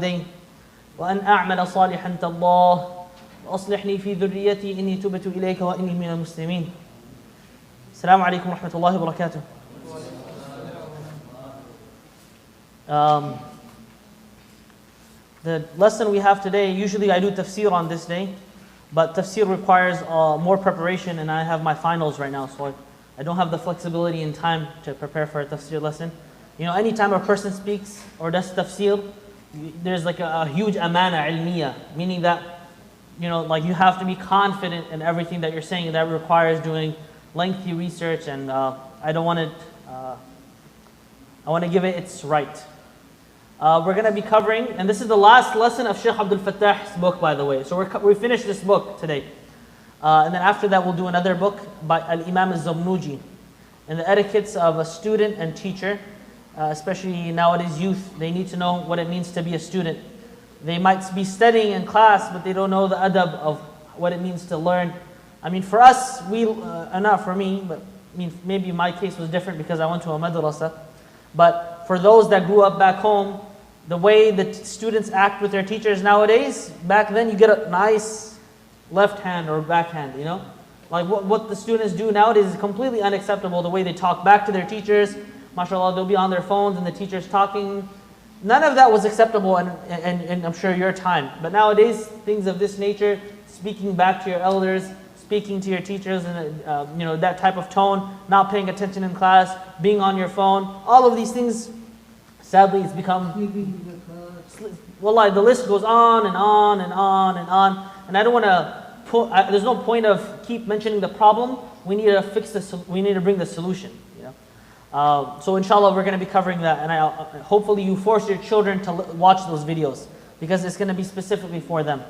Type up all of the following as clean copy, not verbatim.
والدي وأن أعمل صالحا ترضاه وأصلحني في ذريتي إني تبت إليك وإني من المسلمين. السلام عليكم ورحمة الله وبركاته. The lesson we have today, usually I do tafsir on this day, but tafsir requires more preparation, and I have my finals right now, so I don't have the flexibility and time to prepare for a tafsir lesson. You know, anytime a person speaks or does tafsir, there's like a huge amana ilmiya, meaning that, you know, like you have to be confident in everything that you're saying, and that requires doing lengthy research, and I don't want it, I want to give it its right. We're going to be covering, and this is the last lesson of Sheikh Abdul Fattah's book, by the way. So we finished this book today. And then after that, we'll do another book by Al-Imam al-Zabnuji, and the etiquettes of a student and teacher, especially nowadays youth. They need to know what it means to be a student. They might be studying in class, but they don't know the adab of what it means to learn. I mean, for us, not for me, but I mean, maybe my case was different because I went to a madrasa. But for those that grew up back home, the way that students act with their teachers nowadays, back then you get a nice left hand or backhand, you know? Like what the students do nowadays is completely unacceptable, the way they talk back to their teachers. MashaAllah, they'll be on their phones and the teacher's talking. None of that was acceptable in I'm sure your time. But nowadays, things of this nature, speaking back to your elders, speaking to your teachers in you know, that type of tone, not paying attention in class, being on your phone, all of these things, sadly, it's become, wallahi, the list goes on and on and on and on. And I don't want to there's no point of keep mentioning the problem. We need to fix this. We need to bring the solution. You know? So inshallah, we're going to be covering that. And hopefully you force your children to watch those videos, because it's going to be specifically for them,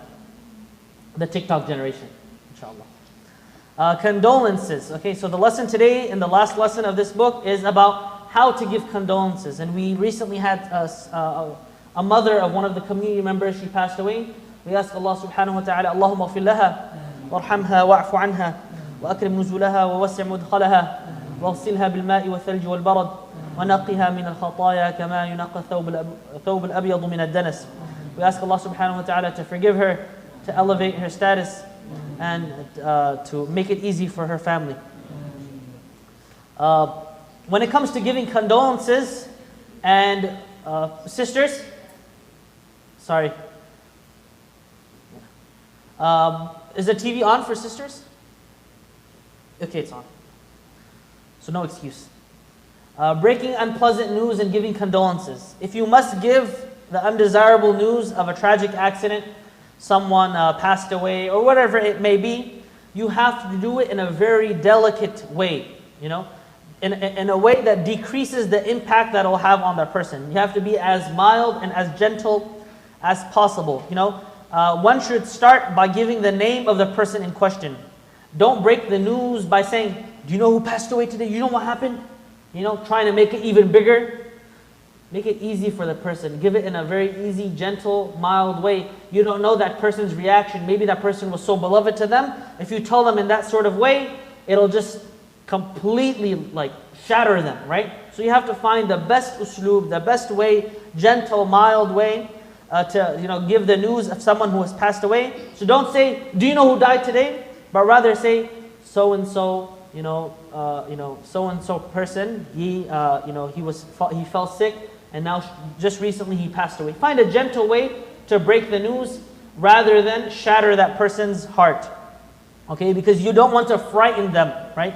the TikTok generation, inshallah. Condolences. Okay, so the lesson today and the last lesson of this book is about how to give condolences. And we recently had a mother of one of the community members. She passed away. We ask Allah subhanahu wa ta'ala, Allahumma ghfir laha warhamha wa'fu anha wa akrim nuzulaha wa wasi' mudkhalaha waghsilha bil ma'i wa thalji wal barad wa naqiha min al khataya kama yunaqqa thawb al abyad min al danas. We ask Allah subhanahu wa ta'ala to forgive her, to elevate her status, and to make it easy for her family. When it comes to giving condolences, and sisters, sorry, is the TV on for sisters? Okay, it's on. So no excuse. Breaking unpleasant news and giving condolences. If you must give the undesirable news of a tragic accident, someone passed away, or whatever it may be, you have to do it in a very delicate way, you know, in a way that decreases the impact that it will have on that person. You have to be as mild and as gentle as possible, you know. One should start by giving the name of the person in question. Don't break the news by saying, do you know who passed away today? You know what happened? You know, trying to make it even bigger. Make it easy for the person. Give it in a very easy, gentle, mild way. You don't know that person's reaction. Maybe that person was so beloved to them. If you tell them in that sort of way, it'll just completely like shatter them, right? So you have to find the best usloob, the best way, gentle, mild way to, you know, give the news of someone who has passed away. So don't say, do you know who died today? But rather say, so and so, so and so person. He fell sick, and now just recently he passed away. Find a gentle way to break the news rather than shatter that person's heart. Okay, because you don't want to frighten them, right?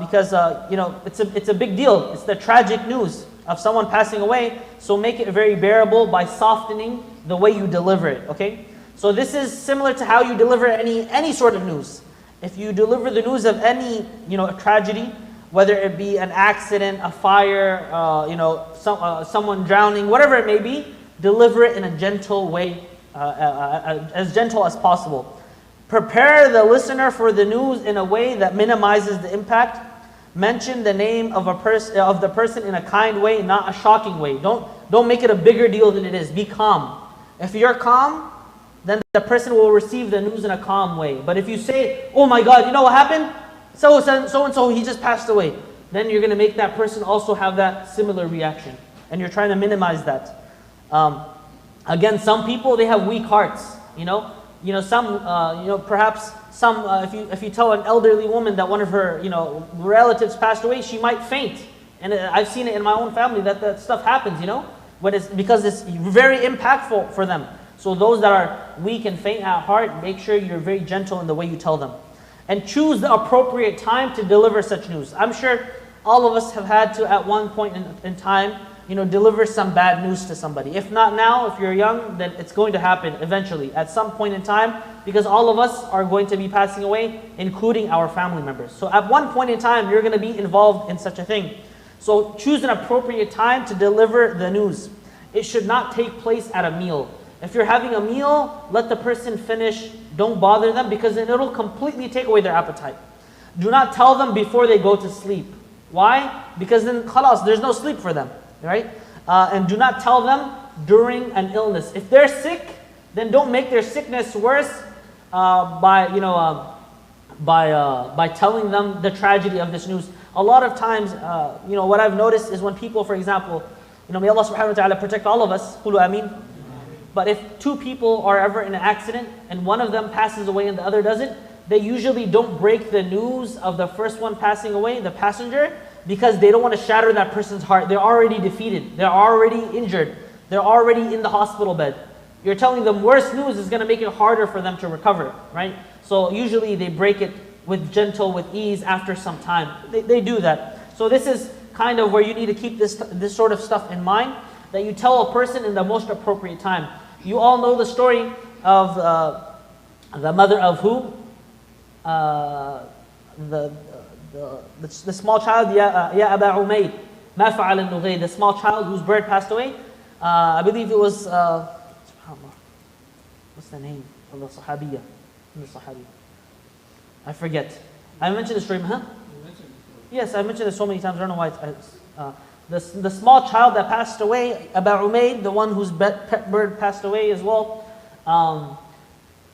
Because it's a big deal. It's the tragic news of someone passing away. So make it very bearable by softening the way you deliver it. Okay, so this is similar to how you deliver any sort of news. If you deliver the news of any a tragedy, whether it be an accident, a fire, someone drowning, whatever it may be, deliver it in a gentle way, as gentle as possible. Prepare the listener for the news in a way that minimizes the impact. Mention the name of the person in a kind way, not a shocking way. Don't make it a bigger deal than it is. Be calm. If you're calm, then the person will receive the news in a calm way. But if you say, "Oh my God, you know what happened? So and so, he just passed away," then you're going to make that person also have that similar reaction, and you're trying to minimize that. Again, some people, they have weak hearts, some, perhaps some, if you tell an elderly woman that one of her, relatives passed away, she might faint. And I've seen it in my own family that stuff happens, when because it's very impactful for them. So those that are weak and faint at heart, make sure you're very gentle in the way you tell them. And choose the appropriate time to deliver such news. I'm sure all of us have had to, at one point in time, deliver some bad news to somebody. If not now, if you're young, then it's going to happen eventually, at some point in time, because all of us are going to be passing away, including our family members. So at one point in time, you're going to be involved in such a thing. So choose an appropriate time to deliver the news. It should not take place at a meal. If you're having a meal, let the person finish. Don't bother them, because then it'll completely take away their appetite. Do not tell them before they go to sleep. Why? Because then, khalas, there's no sleep for them. Right? And do not tell them during an illness. If they're sick, then don't make their sickness worse by telling them the tragedy of this news. A lot of times, what I've noticed is when people, for example, may Allah subhanahu wa ta'ala protect all of us. Qulu ameen. But if two people are ever in an accident and one of them passes away and the other doesn't, they usually don't break the news of the first one passing away, the passenger, because they don't want to shatter that person's heart. They're already defeated. They're already injured. They're already in the hospital bed. You're telling them worse news is going to make it harder for them to recover, right? So usually they break it with ease after some time. They do that. So this is kind of where you need to keep this sort of stuff in mind, that you tell a person in the most appropriate time. You all know the story of the mother of who? The small child, Ya Aba Umayd, Ma fa'al al-Nughayd, the small child whose bird passed away. I believe it was, subhanAllah, what's the name of the Sahabiya? I forget. I mentioned the story, huh? Yes, I mentioned it so many times, I don't know why. The small child that passed away, Aba Umayd, the one whose pet bird passed away as well.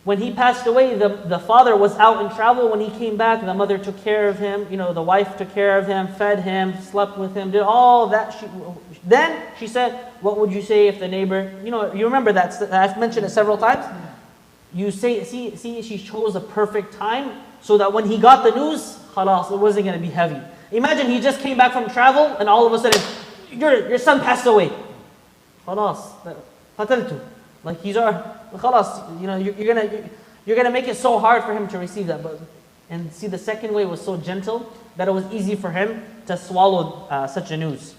When he passed away, the father was out in travel. When he came back, the mother took care of him. The wife took care of him, fed him, slept with him, did all that. Then she said, what would you say if the neighbor, you remember that, I've mentioned it several times. You say, see, she chose a perfect time so that when he got the news, khalas, it wasn't going to be heavy. Imagine he just came back from travel and all of a sudden, your son passed away. Khalas, qataltu. Like he's khalas, you're gonna make it so hard for him to receive that. And see, the second way was so gentle that it was easy for him to swallow such a news.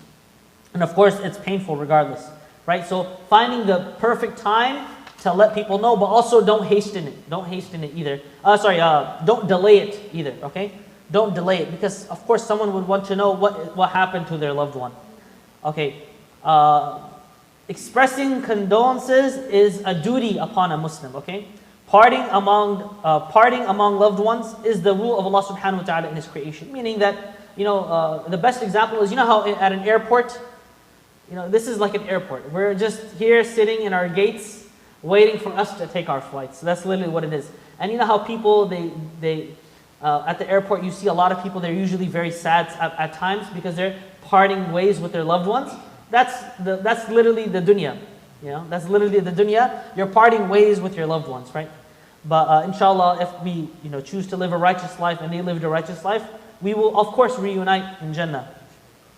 And of course, it's painful regardless, right? So finding the perfect time to let people know, but also don't hasten it. Don't hasten it either. Don't delay it either. Okay, don't delay it, because of course someone would want to know what happened to their loved one. Okay. Expressing condolences is a duty upon a Muslim, okay? Parting among loved ones is the rule of Allah subhanahu wa ta'ala in His creation. Meaning that, the best example is, how at an airport, this is like an airport. We're just here sitting in our gates, waiting for us to take our flights. So that's literally what it is. And you know how people, they at the airport, you see a lot of people, they're usually very sad at times because they're parting ways with their loved ones. That's literally the dunya. That's literally the dunya. You're parting ways with your loved ones, right? But inshallah, if we choose to live a righteous life and they lived a righteous life, we will of course reunite in Jannah,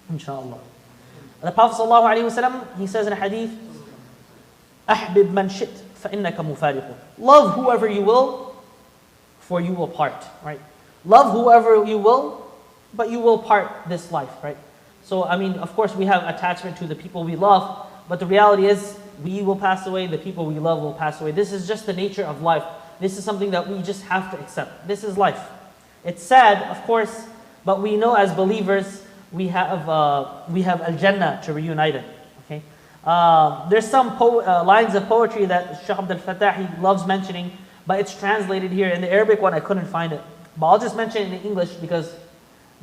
inshallah. The Prophet ﷺ, he says in a hadith, "Ahbib man shit, فَإِنَّكَ مُفَارِقٌ." Love whoever you will, for you will part, right? Love whoever you will, but you will part this life, right? So, of course, we have attachment to the people we love, but the reality is, we will pass away, the people we love will pass away. This is just the nature of life. This is something that we just have to accept. This is life. It's sad, of course, but we know as believers, we have Al-Jannah to reunite in. Okay? There's some lines of poetry that Shaykh Abdul Fattah, he loves mentioning, but it's translated here. In the Arabic one, I couldn't find it. But I'll just mention it in English because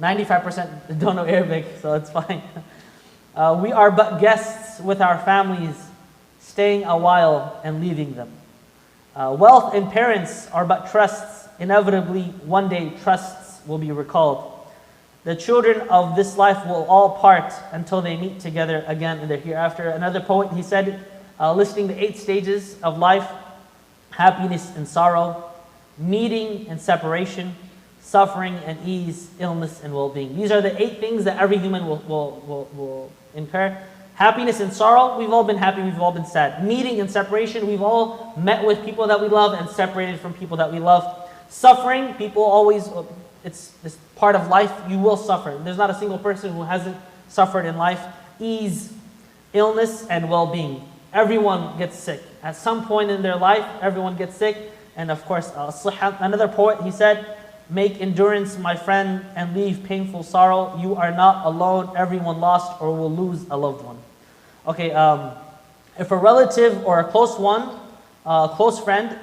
95% don't know Arabic, so it's fine. We are but guests with our families, staying a while and leaving them. Wealth and parents are but trusts. Inevitably, one day trusts will be recalled. The children of this life will all part until they meet together again in the hereafter. Another poet, he said, listing the 8 stages of life: happiness and sorrow, meeting and separation, suffering and ease, illness and well-being. These are the 8 things that every human will incur. Happiness and sorrow, we've all been happy, we've all been sad. Meeting and separation, we've all met with people that we love and separated from people that we love. Suffering, people always, it's part of life, you will suffer. There's not a single person who hasn't suffered in life. Ease, illness, and well-being. Everyone gets sick. At some point in their life, everyone gets sick. And of course, another poet, he said, "Make endurance, my friend, and leave painful sorrow. You are not alone, everyone lost or will lose a loved one." Okay, if a relative or a close one, close friend,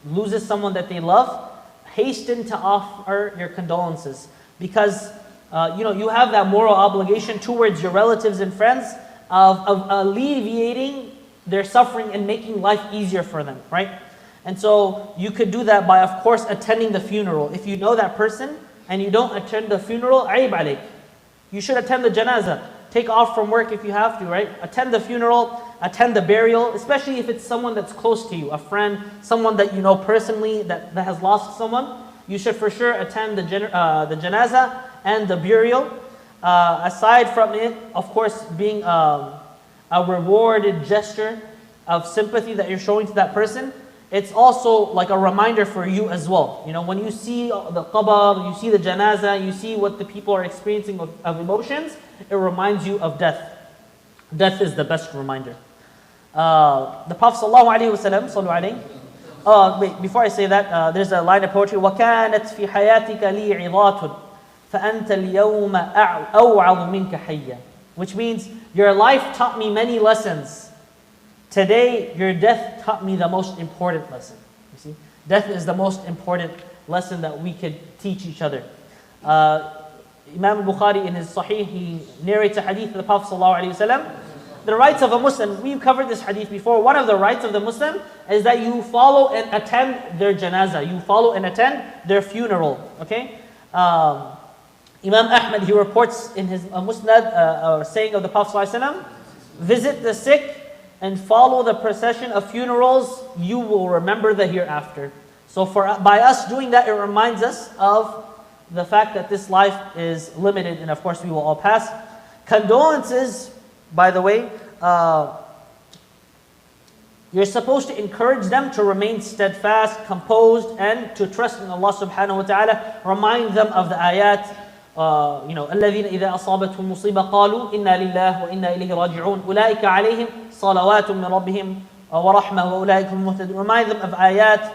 loses someone that they love, hasten to offer your condolences, because you have that moral obligation towards your relatives and friends of alleviating their suffering and making life easier for them, right? And so you could do that by, of course, attending the funeral. If you know that person and you don't attend the funeral, عيب عليك. You should attend the janazah. Take off from work if you have to, right? Attend the funeral, attend the burial, especially if it's someone that's close to you, a friend, someone that you know personally that has lost someone. You should for sure attend the janazah and the burial. Aside from it, of course, being a rewarded gesture of sympathy that you're showing to that person, it's also like a reminder for you as well. When you see the qabr, you see the janazah, you see what the people are experiencing of emotions, it reminds you of death. Death is the best reminder. The Prophet ﷺ, before I say that, there's a line of poetry, وَكَانَتْ فِي حَيَاتِكَ لِي عِظَاتٌ فَأَنْتَ الْيَوْمَ أَوْعَظُ مِنْكَ حَيًّا, which means, your life taught me many lessons. Today, your death taught me the most important lesson. You see, death is the most important lesson that we could teach each other. Imam Bukhari in his Sahih, he narrates a hadith of the Prophet ﷺ. The rights of a Muslim, we've covered this hadith before. One of the rights of the Muslim is that you follow and attend their janazah. You follow and attend their funeral. Okay? Imam Ahmad, he reports in his Musnad a saying of the Prophet ﷺ, visit the sick and follow the procession of funerals, you will remember the hereafter. So by us doing that, it reminds us of the fact that this life is limited, and of course we will all pass. Condolences, by the way, you're supposed to encourage them to remain steadfast, composed, and to trust in Allah subhanahu wa ta'ala. Remind them of the ayat, الذين إذا أصابتهم مصيبة قالوا إنا لله وإنا إليه راجعون أولئك عليهم صلوات من ربهم ورحمة وأولئك هم المهتدون. Remind them of ayat.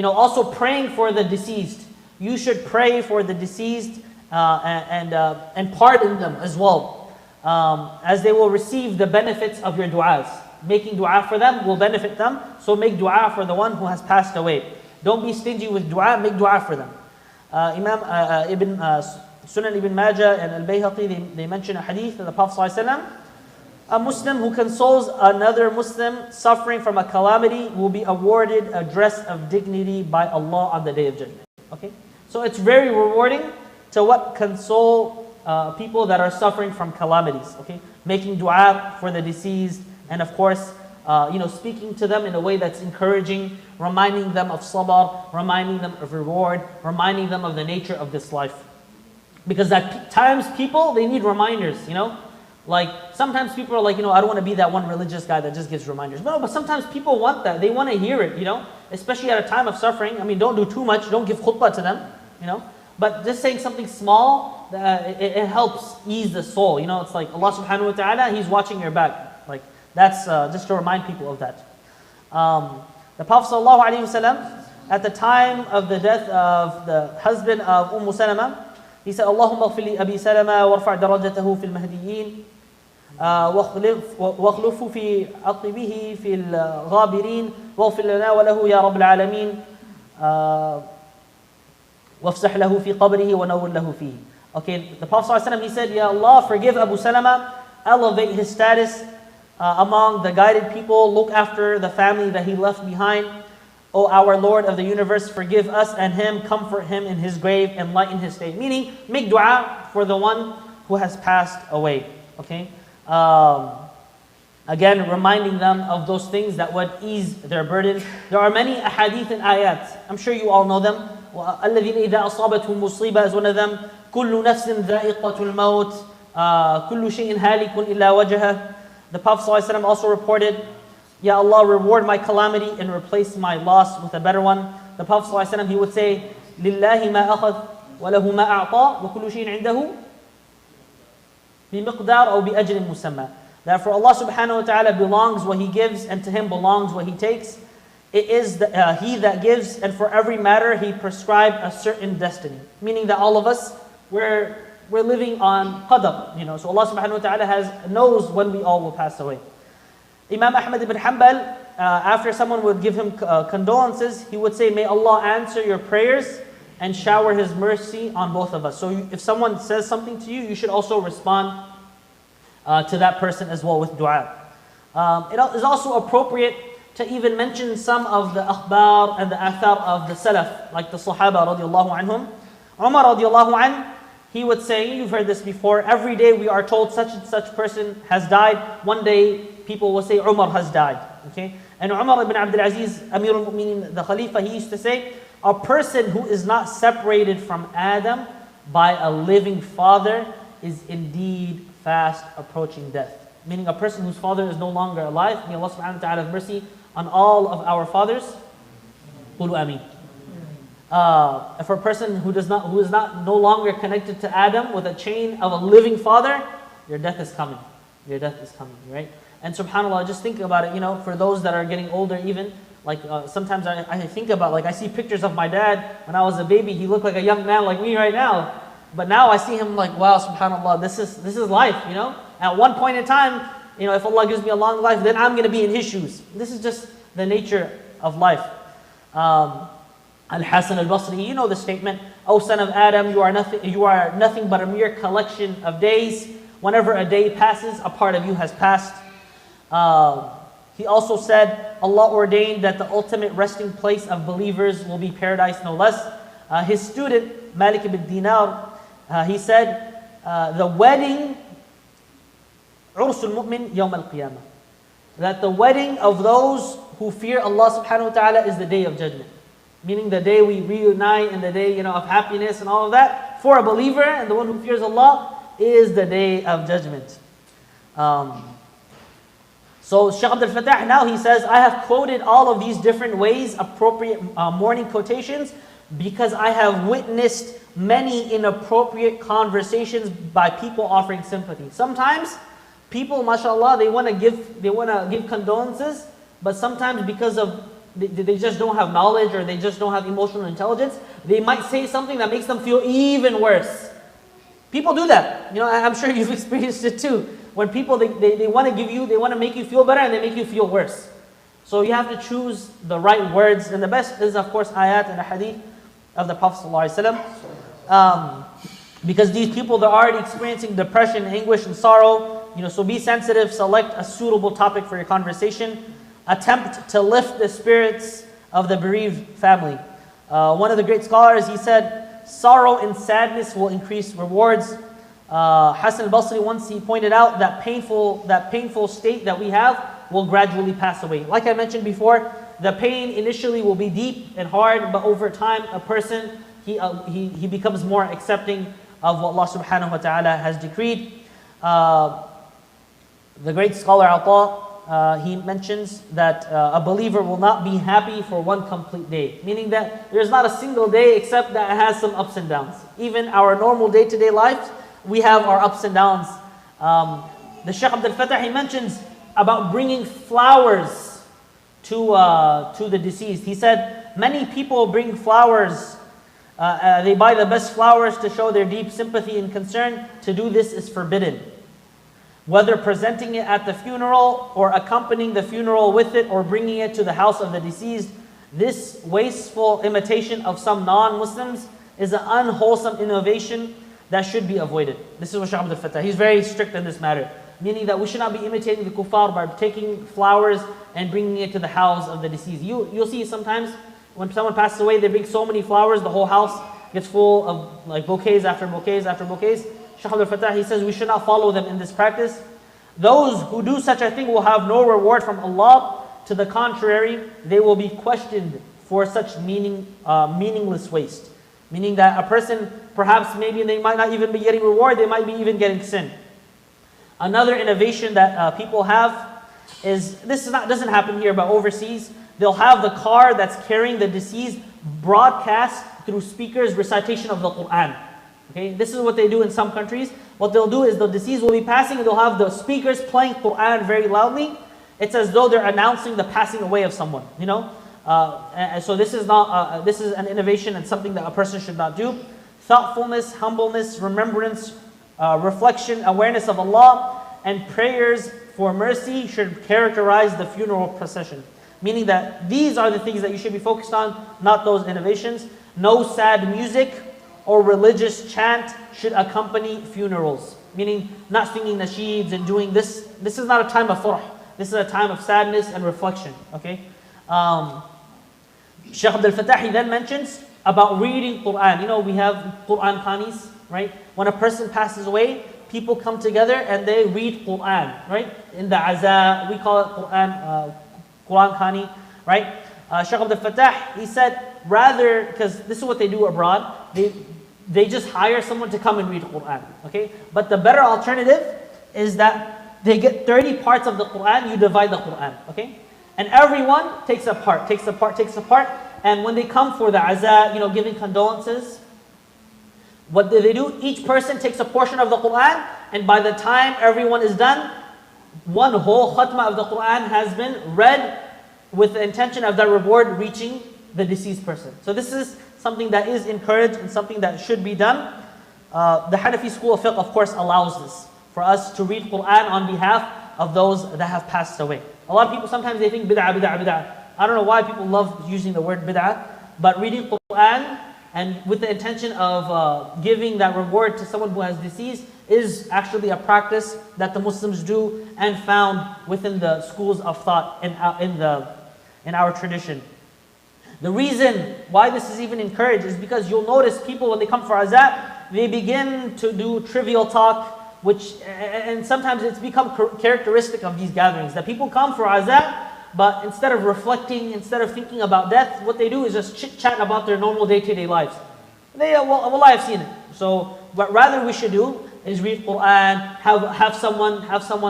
Also praying for the deceased. You should pray for the deceased and pardon them as well, as they will receive the benefits of your du'as. Making du'a for them will benefit them, so make du'a for the one who has passed away. Don't be stingy with du'a, make du'a for them. Sunan Ibn Majah and Al-Bayhaqi, they mention a hadith of the Prophet ﷺ. A Muslim who consoles another Muslim suffering from a calamity will be awarded a dress of dignity by Allah on the Day of Judgment. Okay? So it's very rewarding to console people that are suffering from calamities. Okay? Making dua for the deceased, and of course, speaking to them in a way that's encouraging, reminding them of sabr, reminding them of reward, reminding them of the nature of this life. Because at times people, they need reminders, Like sometimes people are like, I don't want to be that one religious guy that just gives reminders. But sometimes people want that. They want to hear it, Especially at a time of suffering. Don't do too much. Don't give khutbah to them, But just saying something small, it helps ease the soul. It's like Allah subhanahu wa ta'ala, He's watching your back. Like that's just to remind people of that. The Prophet sallallahu alaihi wasallam, at the time of the death of the husband of Salama, he said, Allahumma ighfir li Abi Salama warfa' darajatahu fil mahdiyyin واخلفه في عقبه في الغابرين واغفر لنا وله يا رب العالمين وافسح له في قبره ونور له فيه. Okay, the Prophet ﷺ, he said, Ya Allah, forgive Abu Salama, elevate his status among the guided people, look after the family that he left behind. O our Lord of the universe, forgive us and him, comfort him in his grave, and lighten his state. Meaning, make dua for the one who has passed away. Okay? Again, reminding them of those things that would ease their burden. There are many ahadith and ayat. I'm sure you all know them. الَّذِينَ إِذَا أَصَابَتْهُمْ مُصِيبَةٌ is one of them. كُلُّ نَفْسٍ ذَائِقَةُ الْمَوْتِ كُلُّ شَيْءٍ هَالِكٌ إِلَّا وَجْهَهُ. The Prophet ﷺ also reported, Ya Allah, reward my calamity and replace my loss with a better one. The Prophet ﷺ, he would say, لِلَّهِ مَا أَخَذْ وَلَهُ مَا أَعْطَى وَكُلُّ شَيْءٍ عِنْدَهُ بِمِقْدَارٍ أو بِأَجْرٍ مُسَمَّى. That for Allah subhanahu wa ta'ala belongs what He gives, and to Him belongs what He takes. It is He that gives, and for every matter He prescribed a certain destiny. Meaning that all of us, we're living on qadar. So Allah subhanahu wa ta'ala knows when we all will pass away. Imam Ahmad ibn Hanbal, after someone would give him condolences, he would say, may Allah answer your prayers and shower His mercy on both of us. So if someone says something to you, you should also respond to that person as well with dua. It is also appropriate to even mention some of the akhbar and the athar of the salaf, like the Sahaba radiallahu anhum. Umar radiallahu anh, he would say, you've heard this before, every day we are told such and such person has died. One day people will say Umar has died. Okay? And Umar ibn AbdulRazzak, Amir al-Mu'minin, the Khalifa, he used to say, a person who is not separated from Adam by a living father is indeed fast approaching death. Meaning a person whose father is no longer alive. May Allah subhanahu wa ta'ala have mercy on all of our fathers. Qulu ameen. For a person who is no longer connected to Adam with a chain of a living father, your death is coming. Your death is coming, right? And subhanAllah, just think about it, for those that are getting older even, like sometimes I think about, like I see pictures of my dad when I was a baby. He looked like a young man like me right now. But now I see him like, wow, subhanAllah, this is life, At one point in time, if Allah gives me a long life, then I'm going to be in His shoes. This is just the nature of life. Al-Hasan al-Basri, you know the statement, O son of Adam, you are nothing but a mere collection of days. Whenever a day passes, a part of you has passed. He also said, Allah ordained that the ultimate resting place of believers will be paradise, no less. His student, Malik ibn Dinar, he said, the wedding, Ursul Mu'min Yawm al-Qiyamah. That the wedding of those who fear Allah subhanahu wa ta'ala is the day of judgment. Meaning the day we reunite and the day of happiness and all of that. For a believer and the one who fears Allah is the day of judgment. So Shaykh Abdul Fattah, now he says, I have quoted all of these different ways, appropriate morning quotations, because I have witnessed many inappropriate conversations by people offering sympathy. Sometimes people, mashallah, they want to give condolences, but sometimes because of they just don't have knowledge or they just don't have emotional intelligence, they might say something that makes them feel even worse. People do that. I'm sure you've experienced it too. When people they want to make you feel better and they make you feel worse. So you have to choose the right words, and the best is of course ayat and hadith of the Prophet ﷺ. Because these people, they're already experiencing depression, anguish, and sorrow. So be sensitive, select a suitable topic for your conversation. Attempt to lift the spirits of the bereaved family. One of the great scholars, he said, sorrow and sadness will increase rewards. Hasan al-Basri once he pointed out that painful state that we have will gradually pass away. Like I mentioned before, the pain initially will be deep and hard, but over time a person he becomes more accepting of what Allah subhanahu wa ta'ala has decreed. The great scholar Ata, he mentions that a believer will not be happy for one complete day. Meaning that there's not a single day except that it has some ups and downs. Even our normal day-to-day life, we have our ups and downs. The Shaykh Abdul Fattah, he mentions about bringing flowers to the deceased. He said, many people bring flowers. They buy the best flowers to show their deep sympathy and concern. To do this is forbidden. Whether presenting it at the funeral or accompanying the funeral with it or bringing it to the house of the deceased, this wasteful imitation of some non-Muslims is an unwholesome innovation that should be avoided. This is what Shaykh Abdul Fattah, he's very strict in this matter. Meaning that we should not be imitating the kuffar by taking flowers and bringing it to the house of the deceased. You'll see sometimes when someone passes away, they bring so many flowers, the whole house gets full of like bouquets after bouquets after bouquets. Shaykh Abdul Fattah, he says we should not follow them in this practice. Those who do such a thing will have no reward from Allah. To the contrary, they will be questioned for such meaningless waste. Meaning that a person, perhaps maybe they might not even be getting reward, they might be even getting sin. Another innovation that people have is, doesn't happen here, but overseas, they'll have the car that's carrying the deceased broadcast through speakers recitation of the Quran. Okay, this is what they do in some countries. What they'll do is the deceased will be passing and they'll have the speakers playing Quran very loudly. It's as though they're announcing the passing away of someone, you know. And so this is not this is an innovation and something that a person should not do. Thoughtfulness, humbleness, remembrance, reflection, awareness of Allah, and prayers for mercy should characterize the funeral procession. Meaning that these are the things that you should be focused on, not those innovations. No sad music or religious chant should accompany funerals. Meaning not singing nasheeds and doing this. This is not a time of farh. This is a time of sadness and reflection. Okay. Shaykh Abdul Fattah, he then mentions about reading Quran. You know, we have Quran Khanis, right? When a person passes away, people come together and they read Quran, right? In the Aza, we call it Quran Khani, right? Shaykh Abdul Fattah, he said, rather, because this is what they do abroad, they just hire someone to come and read Quran, okay? But the better alternative is that they get 30 parts of the Quran, you divide the Quran, okay? And everyone takes a part, and when they come for the Aza, you know, giving condolences, what do they do? Each person takes a portion of the Quran, and by the time everyone is done, one whole khatma of the Quran has been read with the intention of that reward reaching the deceased person. So this is something that is encouraged and something that should be done. The Hanafi school of fiqh, of course, allows this, for us to read Quran on behalf of those that have passed away. A lot of people, sometimes they think bid'ah. I don't know why people love using the word bid'ah, but reading Quran and with the intention of giving that reward to someone who has deceased is actually a practice that the Muslims do and found within the schools of thought in our tradition. The reason why this is even encouraged is because you'll notice people, when they come for azab, they begin to do trivial talk, and sometimes it's become characteristic of these gatherings, that people come for azab, but instead of reflecting, instead of thinking about death, what they do is just chit-chat about their normal day-to-day lives. Well, I've seen it. So what rather we should do is read Quran, have someone,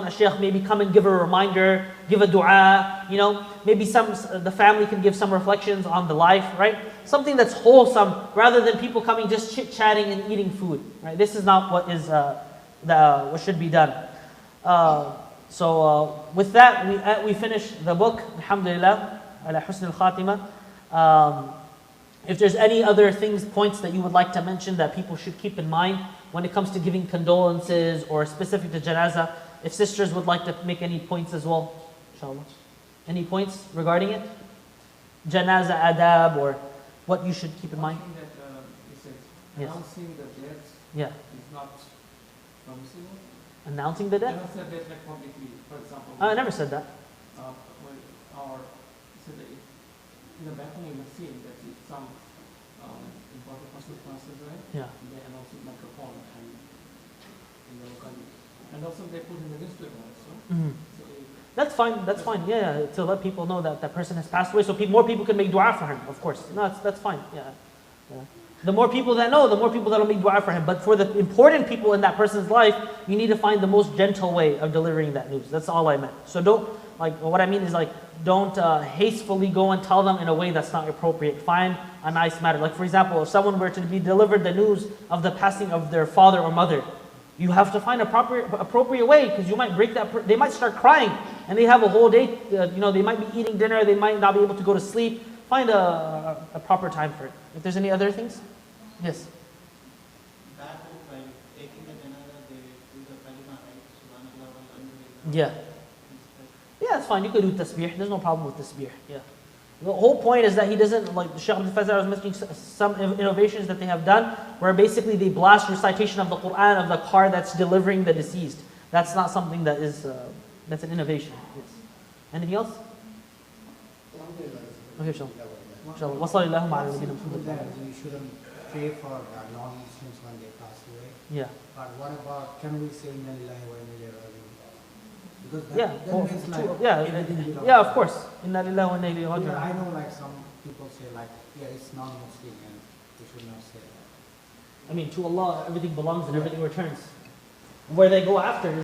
a shaykh maybe come and give a reminder, give a dua, you know, maybe the family can give some reflections on the life, right? Something that's wholesome, rather than people coming just chit-chatting and eating food, right? This is not what is what should be done. So with that, we finish the book. Alhamdulillah, ala husn al-khatima. If there's any other points that you would like to mention that people should keep in mind when it comes to giving condolences or specific to janazah, if sisters would like to make any points as well, inshallah. Any points regarding it? Janazah adab, or what you should keep in mind? One thing that you said, yes. announcing the death is not permissible. Announcing the death? Cannot say death like publicly, for example. I never said that. In the back home we have seen that if some important person passes away, they announce it microphone and in the local news. And also they put in the newspaper also. Mm-hmm. That's fine. Yeah, to let people know that that person has passed away, so more people can make dua for him. Of course, no, that's fine. Yeah. The more people that know, the more people that will make dua for him. But for the important people in that person's life, you need to find the most gentle way of delivering that news. That's all I meant. So what I mean is don't hastily go and tell them in a way that's not appropriate. Find a nice matter. Like for example, if someone were to be delivered the news of the passing of their father or mother, you have to find a appropriate way, because you might break that. They might start crying, and they have a whole day. They might be eating dinner. They might not be able to go to sleep. Find a proper time for it. If there's any other things, yes. That by taking the janazah, they do the kalima, right? Subhanallah, walhamdulillah. Yeah. Yeah, it's fine. You could do tasbih. There's no problem with tasbih. Yeah. The whole point is that he doesn't, like the Shaykh Abdul Fattah was mentioning some innovations that they have done, where basically they blast recitation of the Quran of the car that's delivering the deceased. That's not something that is, that's an innovation. Yes. Anything else? Okay, inshallah. Wa sallallahu ala nabiyyina Muhammad. We shouldn't pray for non-Muslims when they pass away. Yeah. But what about, can we say Inna lillahi wa inna ilayhi raji'un? Because that, Yeah, that means like everything belongs yeah, to of Allah. course. Inna lillahi wa inna ilayhi Yeah, raji'un. I know like some people say like, yeah, it's non-Muslim and we should not say that. I mean, to Allah, everything belongs and everything returns. Where they go after